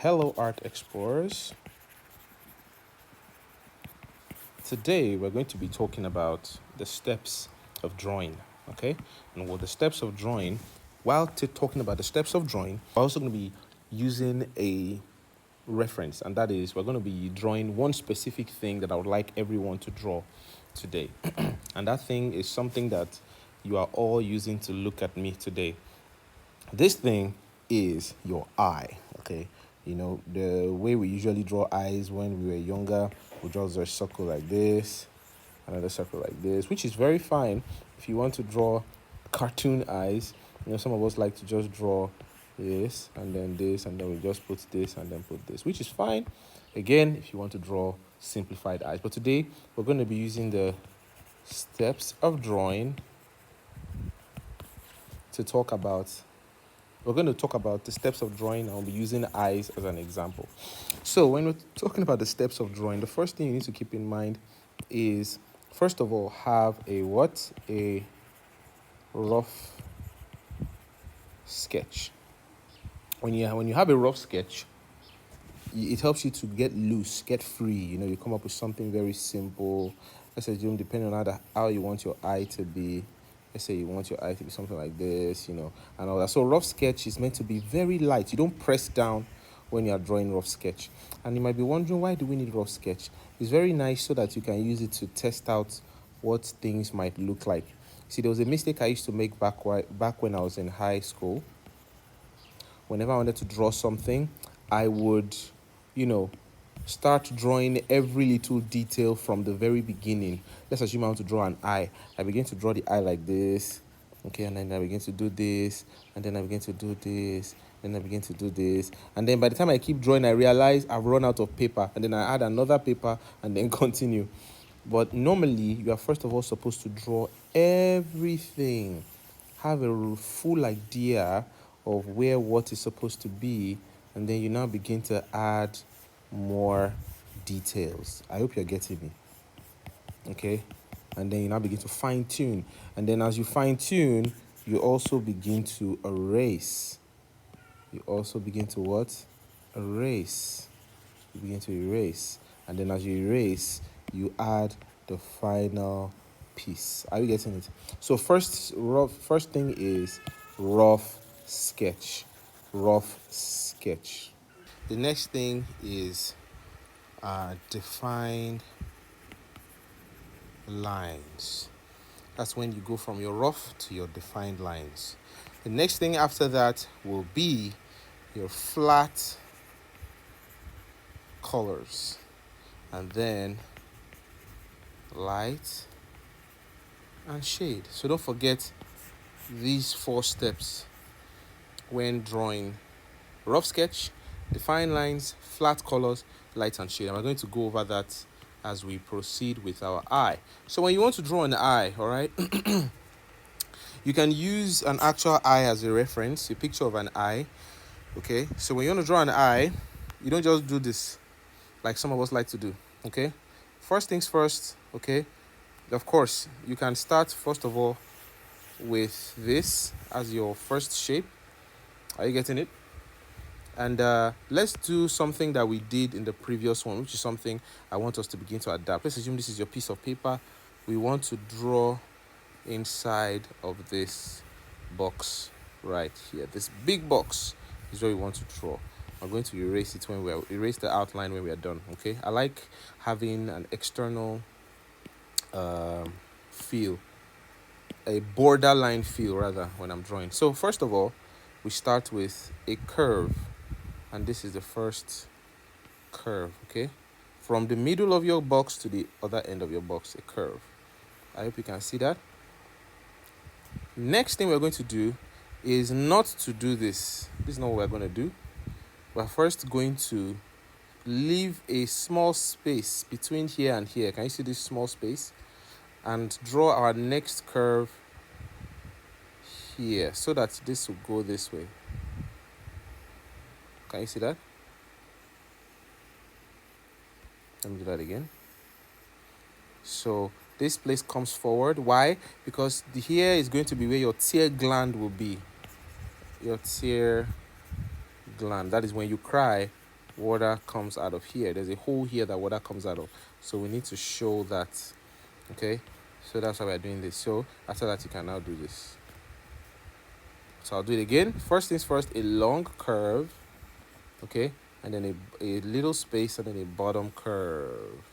Hello, art explorers. Today we're going to be talking about the steps of drawing, okay? And what the steps of drawing, while talking about the steps of drawing, we're also going to be using a reference, and that is we're going to be drawing one specific thing that I would like everyone to draw today. And that thing is something that you are all using to look at me today. This thing is your eye, okay? You know, the way we usually draw eyes when we were younger, we draw a circle like this, another circle like this, which is very fine if you want to draw cartoon eyes. You know, some of us like to just draw this, and then we just put this, and then put this, which is fine. Again, if you want to draw simplified eyes. But today, we're going to be using the steps of drawing to talk about we're going to talk about the steps of drawing. I'll be using eyes as an example. So when we're talking about the steps of drawing, the first thing you need to keep in mind is, first of all, have a what? A rough sketch. When you have a rough sketch, it helps you to get loose, get free. You know, you come up with something very simple. Let's assume, depending on how you want your eye to be. Let's say you want your eye to be something like this, you know, and all that. So rough sketch is meant to be very light. You don't press down when you are drawing rough sketch. And you might be wondering, why do we need rough sketch? It's very nice so that you can use it to test out what things might look like. See, there was a mistake I used to make back when I was in high school. Whenever I wanted to draw something, I would, start drawing every little detail from the very beginning. Let's assume I want to draw an eye. I begin to draw the eye like this, okay, and then I begin to do this, and then I begin to do this, then I begin to do this, and then by the time I keep drawing, I realize I've run out of paper, and then I add another paper, and then continue. But normally, you are first of all supposed to draw everything, have a full idea of where what is supposed to be, and then you now begin to add more details. I hope you're getting me. Okay? And then you now begin to fine tune. And then as you fine tune, you also begin to erase. You also begin to what? Erase. You begin to erase. And then as you erase, you add the final piece. Are you getting it? So first thing is rough sketch. Rough sketch. The next thing is defined lines. That's when you go from your rough to your defined lines. The next thing after that will be your flat colors, and then light and shade. So don't forget these 4 steps when drawing: rough sketch, define lines, flat colors, light and shade. And we're going to go over that as we proceed with our eye. So when you want to draw an eye, all right, you can use an actual eye as a reference, a picture of an eye. Okay, so when you want to draw an eye, you don't just do this like some of us like to do. Okay, first things first. Okay, of course, you can start first of all with this as your first shape. Are you getting it? And let's do something that we did in the previous one, which is something I want us to begin to adapt. Let's assume this is your piece of paper. We want to draw inside of this box right here. This big box is what we want to draw. I'm going to erase it when erase the outline when we are done. Okay, I like having an external feel, a borderline feel rather, when I'm drawing. So first of all, we start with a curve, and this is the first curve. Okay, from the middle of your box to the other end of your box, a curve. I hope you can see that. Next thing we're going to do is not to do this. This is not what we're going to do. We're first going to leave a small space between here and here. Can you see this small space? And draw our next curve here so that this will go this way. Can you see that? Let me do that again. So this place comes forward. Why? Because here is going to be where your tear gland will be. Your tear gland. That is when you cry, water comes out of here. There's a hole here that water comes out of. So we need to show that. Okay, so that's why we're doing this. So after that, you can now do this. So I'll do it again. First things first, a long curve. Okay, and then a little space and then a bottom curve.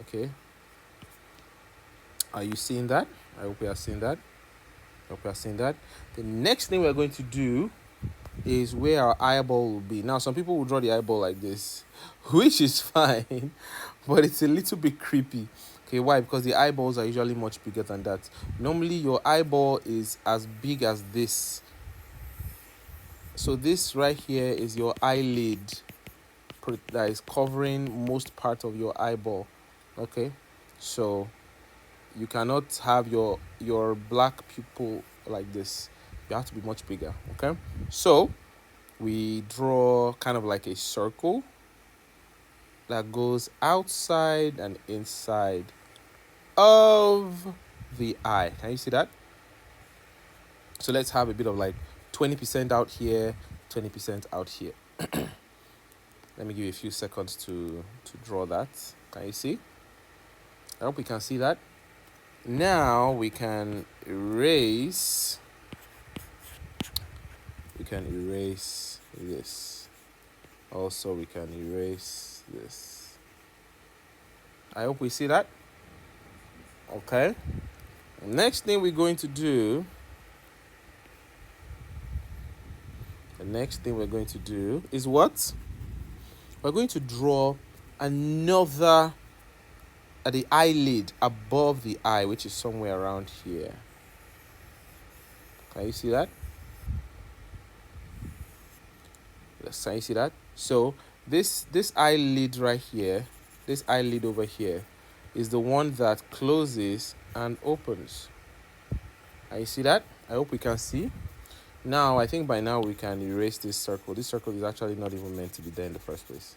Okay, are you seeing that? I hope you are seeing that. I hope you are seeing that. The next thing we're going to do is where our eyeball will be. Now, some people will draw the eyeball like this, which is fine, but it's a little bit creepy. Okay, why? Because the eyeballs are usually much bigger than that. Normally, your eyeball is as big as this. So this right here is your eyelid that is covering most part of your eyeball. Okay, so you cannot have your black pupil like this. You have to be much bigger. Okay, so we draw kind of like a circle that goes outside and inside of the eye. Can you see that? So let's have a bit of like 20% out here, 20% out here. Let me give you a few seconds to draw that. Can you see? I hope we can see that. Now we can erase. We can erase this. Also, we can erase this. I hope we see that. Okay. Next thing we're going to do. The next thing we're going to do is what? We're going to draw another the eyelid above the eye, which is somewhere around here. Can you see that? Yes, can you see that? So this eyelid right here, this eyelid over here, is the one that closes and opens. Can you see that? I hope we can see. Now, I think by now we can erase this circle. This circle is actually not even meant to be there in the first place.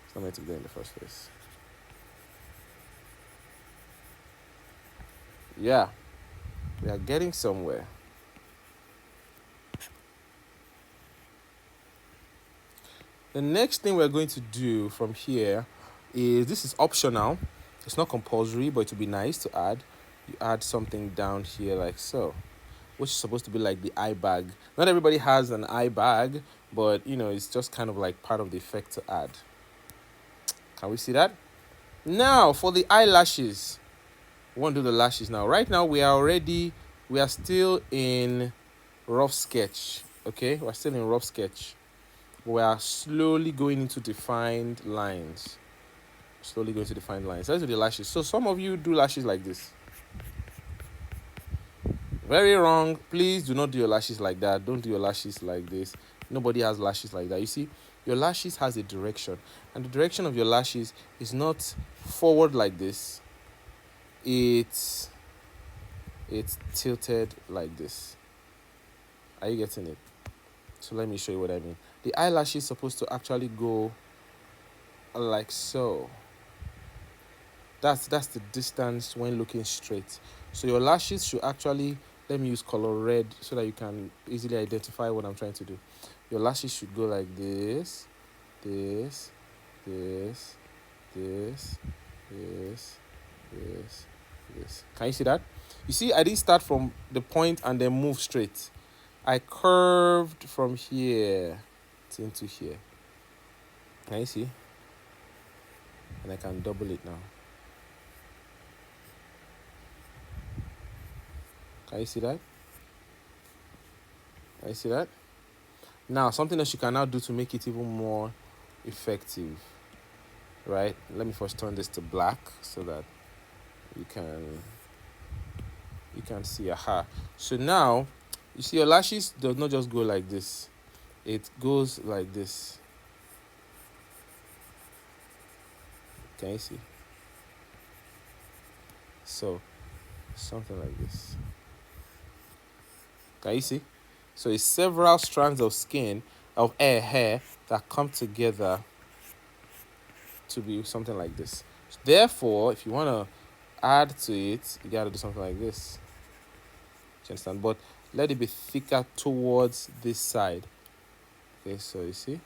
It's not meant to be there in the first place. Yeah, we are getting somewhere. The next thing we're going to do from here is, this is optional. It's not compulsory, but it would be nice to add. You add something down here like so, which is supposed to be like the eye bag. Not everybody has an eye bag, but you know, it's just kind of like part of the effect to add. Can we see that? Now for the eyelashes. We want to do the lashes now. Right now we are still in rough sketch. Okay, we're still in rough sketch. We are slowly going into defined lines. Slowly going to defined lines. Let's do the lashes. So some of you do lashes like this. Very wrong. Please do not do your lashes like that. Don't do your lashes like this. Nobody has lashes like that. You see, your lashes has a direction. And the direction of your lashes is not forward like this. It's tilted like this. Are you getting it? So let me show you what I mean. The eyelash is supposed to actually go like so. That's the distance when looking straight. So your lashes should actually, let me use color red so that you can easily identify what I'm trying to do. Your lashes should go like this, this, this, this, this, this, this. Can you see that? You see, I didn't start from the point and then move straight. I curved from here into here. Can you see? And I can double it now. Can you see that? Can you see that? Now, something else you can now do to make it even more effective, right? Let me first turn this to black so that you can see. Aha. So now, you see your lashes does not just go like this. It goes like this. Can you see? So, something like this. Can you see? So it's several strands of skin, of hair that come together to be something like this. Therefore, if you want to add to it, you got to do something like this. Do you understand? But let it be thicker towards this side. Okay, so you see.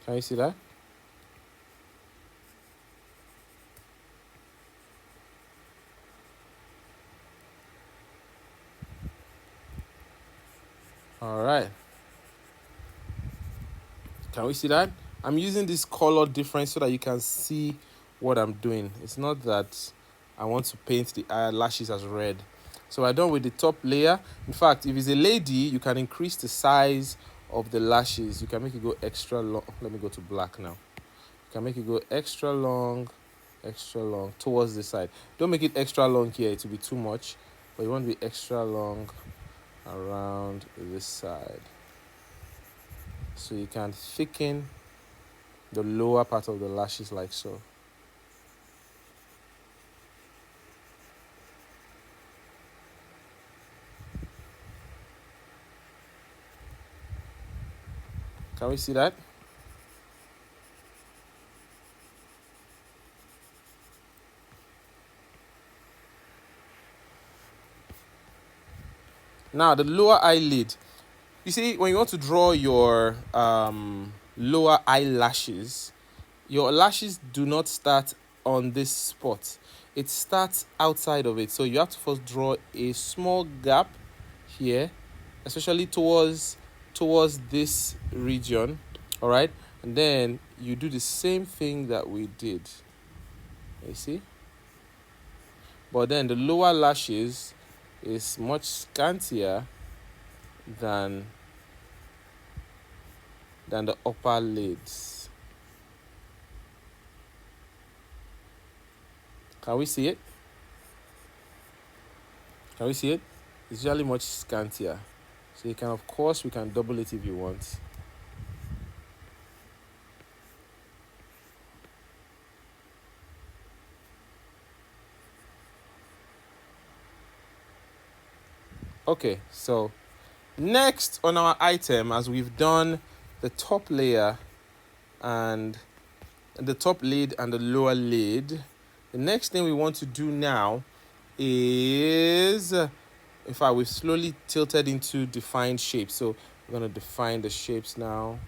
Can you see that? All right. Can we see that? I'm using this color difference so that you can see what I'm doing. It's not that I want to paint the eyelashes as red. So we're done with the top layer. In fact, if it's a lady, you can increase the size of the lashes. You can make it go extra long. Let me go to black now. You can make it go extra long towards the side. Don't make it extra long here. It will be too much. But you want to be extra long around this side. So you can thicken the lower part of the lashes like so. Can we see that? Now the lower eyelid. You see, when you want to draw your lower eyelashes, your lashes do not start on this spot. It starts outside of it. So you have to first draw a small gap here, especially towards this region. All right, and then you do the same thing that we did. You see? But then the lower lashes is much scantier than the upper lids. Can we see it? Can we see it? It's usually much scantier. So you can, of course, we can double it if you want. Okay, so next on our item, as we've done the top layer and the top lid and the lower lid, the next thing we want to do now is, in fact, we've slowly tilted into defined shapes. So we're going to define the shapes now.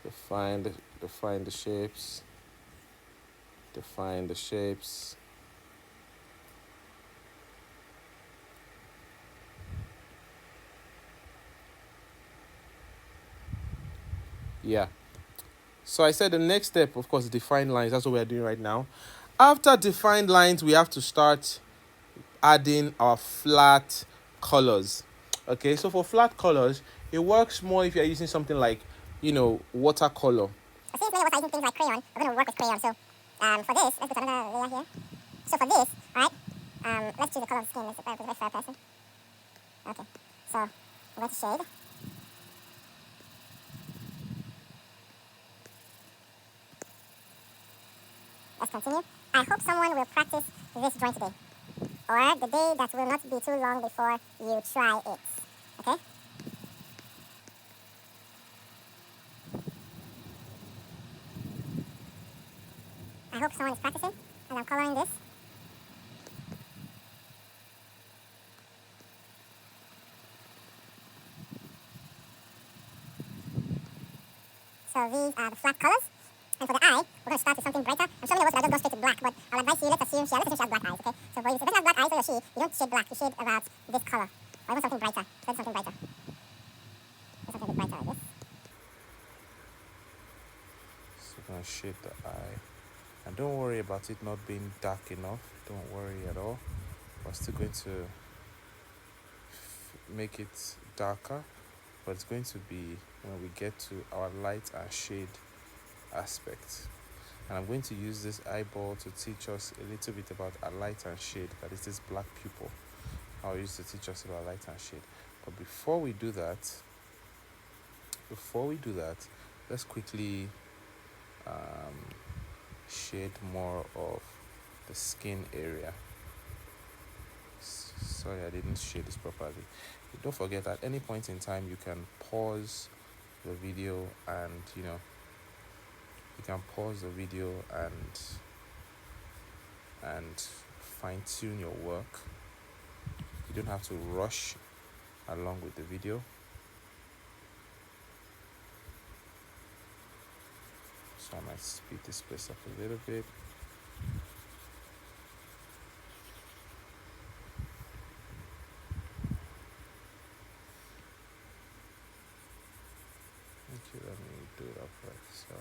Define the shapes. Define the shapes. Yeah. So I said the next step, of course, define lines. That's what we're doing right now. After defined lines, we have to start adding our flat colors. Okay, so for flat colors, it works more if you're using something like, watercolor. So since many of us are using things like crayon, we're going to work with crayon. So for this, let's go to another layer here. So for this, all right, let's choose the color of the skin. Let's put it for a person. Okay, so I'm going to shade. Let's continue. I hope someone will practice this drawing today, or the day that will not be too long before you try it. Okay? I hope someone is practicing as I'm coloring this. So these are the flat colors. And for the eye, we're going to start with something brighter. I'm sure many of us will just go straight to black, but I'll advise you, let's assume she has black eyes, okay? So for you, if you don't have black eyes, or she, you don't shade black, you shade about this color. Or even something brighter. Let's something brighter. Let's something a bit brighter like this. So I'm going to shade the eye. And don't worry about it not being dark enough. Don't worry at all. We're still going to make it darker, but it's going to be when we get to our light and shade aspect. And I'm going to use this eyeball to teach us a little bit about a light and shade. That is this black pupil. I'll use to teach us about light and shade. But before we do that, let's quickly shade more of the skin area. Sorry, I didn't shade this properly. Don't forget, at any point in time, you can pause the video and and fine-tune your work. You don't have to rush along with the video. So I might speed this place up a little bit. Okay, let me do it up right. So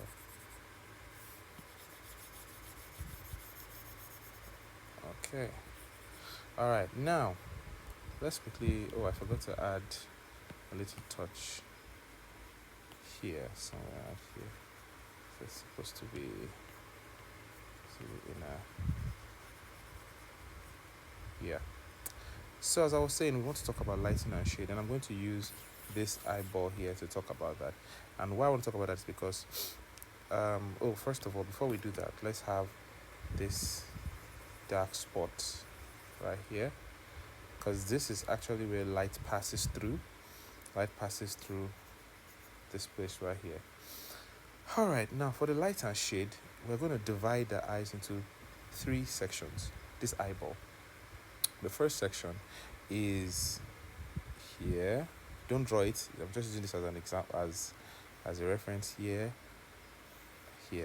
okay. All right, now let's quickly, oh, I forgot to add a little touch here, somewhere out here. So it's supposed to be in a, yeah. So as I was saying, we want to talk about lighting and shade, and I'm going to use this eyeball here to talk about that. And why I want to talk about that is because, first of all, before we do that, let's have this dark spot right here, because this is actually where light passes through. Light passes through this place right here. All right, now for the light and shade, we're going to divide the eyes into 3 sections. This eyeball. The first section is here. Don't draw it. I'm just using this as an example, as a reference here.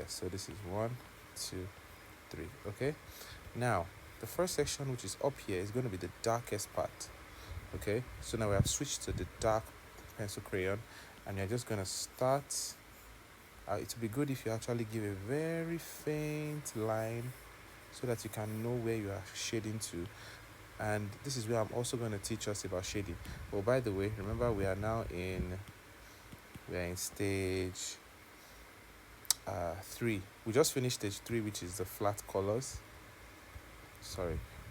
So this is 1, 2, 3. Okay. Now the first section, which is up here, is going to be the darkest part. Okay. So now we have switched to the dark pencil crayon, and you're just going to start. It would be good if you actually give a very faint line so that you can know where you are shading to. And this is where I'm also going to teach us about shading. Oh, by the way, remember we are in stage 3. We just finished stage 3, which is the flat colors.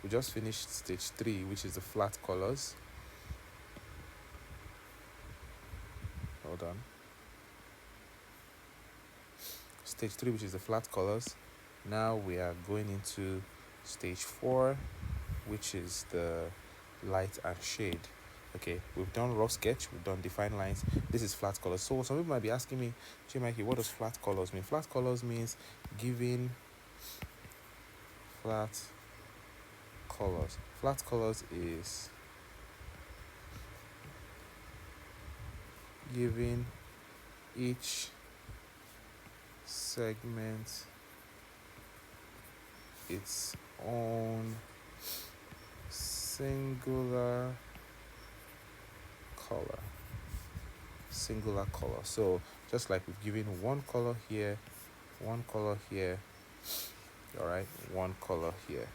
We just finished stage 3, which is the flat colors. Hold on. Stage 3, which is the flat colors. Now we are going into stage 4, which is the light and shade. Okay, we've done rough sketch, we've done defined lines. This is flat colors. So some people might be asking me, Mikey, what does flat colors mean? Flat colors means giving flat colors. Flat colors is giving each segment its own singular color. So just like we've given one color here, all right, one color here.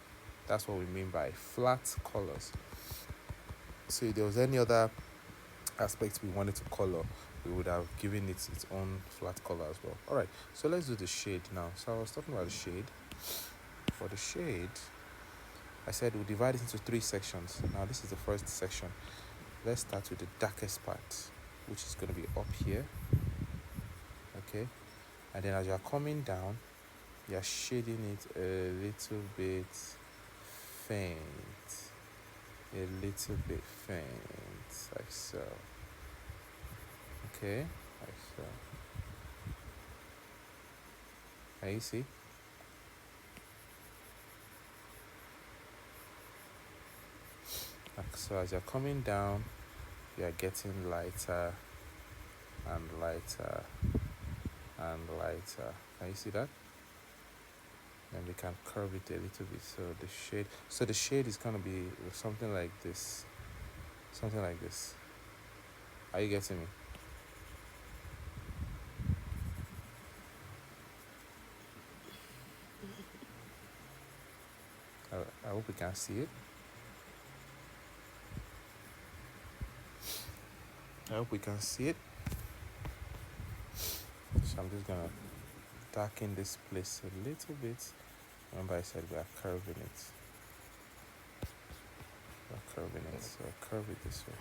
That's what we mean by flat colors. So if there was any other aspect we wanted to color, we would have given it its own flat color as well. All right, so let's do the shade now. So I was talking about the shade. For the shade, I said we'll divide it into 3 sections. Now this is the first section. Let's start with the darkest part, which is going to be up here. Okay, and then as you're coming down, you're shading it a little bit faint, like so. Okay, like so. Can you see? So as you're coming down, you're getting lighter and lighter and lighter. Can you see that? And we can curve it a little bit. So the shade is going to be something like this. Are you getting me? I hope we can see it. So I'm just gonna darken this place a little bit. Remember I said we are curving it. So curve it this way.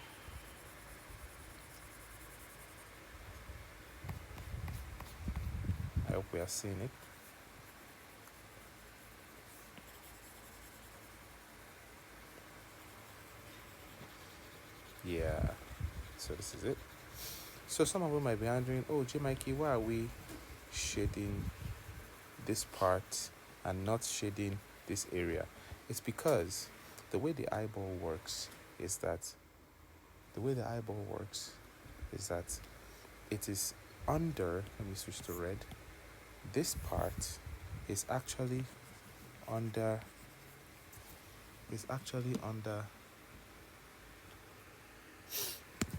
I hope we are seeing it. Yeah, so this is it. So some of you might be wondering, oh, J. Mikey, why are we shading this part and not shading this area. It's because the way the eyeball works is that the way the eyeball works is that it is under, let me switch to red. This part is actually under is actually under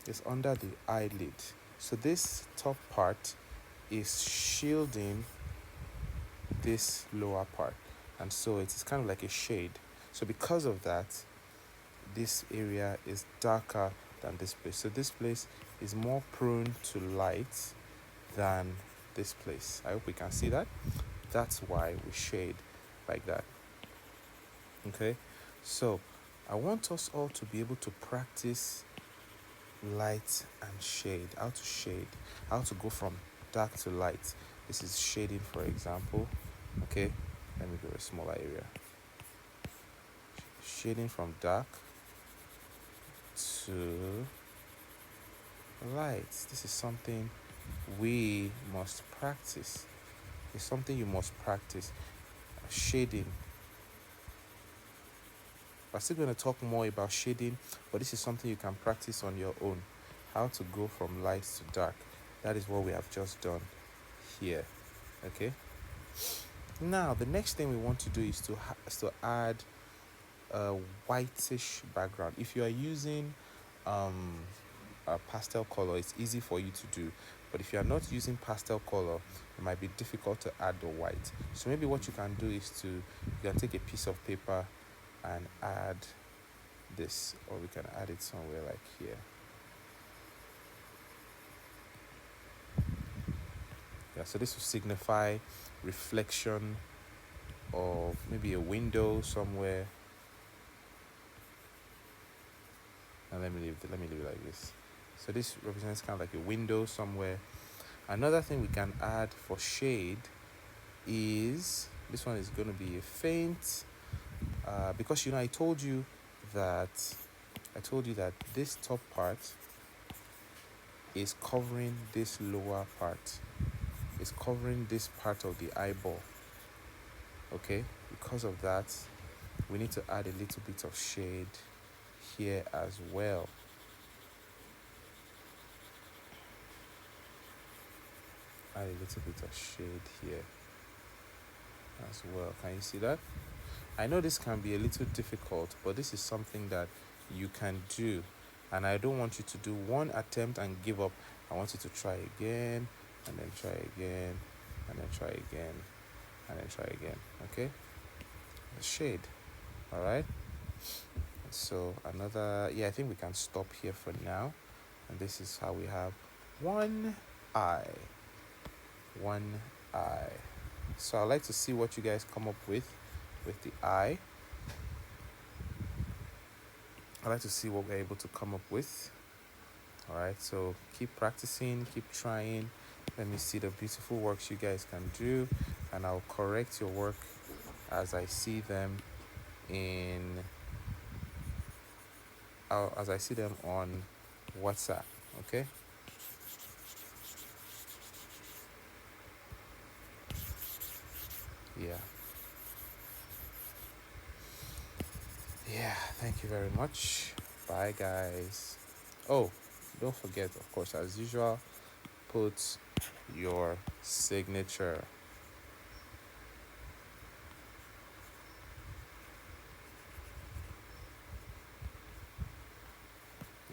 is under the eyelid. So this top part is shielding this lower part, and so it is kind of like a shade. So because of that, this area is darker than this place. So this place is more prone to light than this place. I hope we can see that. That's why we shade like that. Okay, so I want us all to be able to practice light and shade, how to go from dark to light. This is shading, for example. Okay, let me go a smaller area. Shading from dark to light. This is something we must practice. It's something you must practice. Shading. We're still going to talk more about shading, but this is something you can practice on your own. How to go from light to dark. That is what we have just done here. Okay. Now the next thing we want to do is to add a whitish background. If you are using a pastel color, it's easy for you to do. But if you are not using pastel color, it might be difficult to add the white. So maybe what you can do is you can take a piece of paper and add this, or we can add it somewhere like here. Yeah, so this will signify reflection of maybe a window somewhere. And let me leave it like this. So this represents kind of like a window somewhere. Another thing we can add for shade is, this one is going to be a faint, because I told you that this top part is covering this lower part, is covering this part of the eyeball. Okay, because of that, we need to add a little bit of shade here as well. Add a little bit of shade here as well. Can you see that? I know this can be a little difficult, but this is something that you can do, and I don't want you to do one attempt and give up. I want you to try again, and then try again, and then try again, and then try again. Okay, the shade. All right, so another, I think we can stop here for now, and this is how we have one eye. So I'd like to see what you guys come up with the eye. I'd like to see what we're able to come up with. All right, so keep practicing, keep trying. Let me see the beautiful works you guys can do, and I'll correct your work as I see them on WhatsApp. Okay. Yeah, thank you very much. Bye, guys. Oh, don't forget, of course, as usual, put your signature.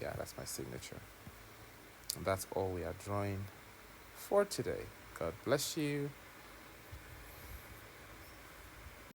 Yeah, that's my signature. And that's all we are drawing for today. God bless you.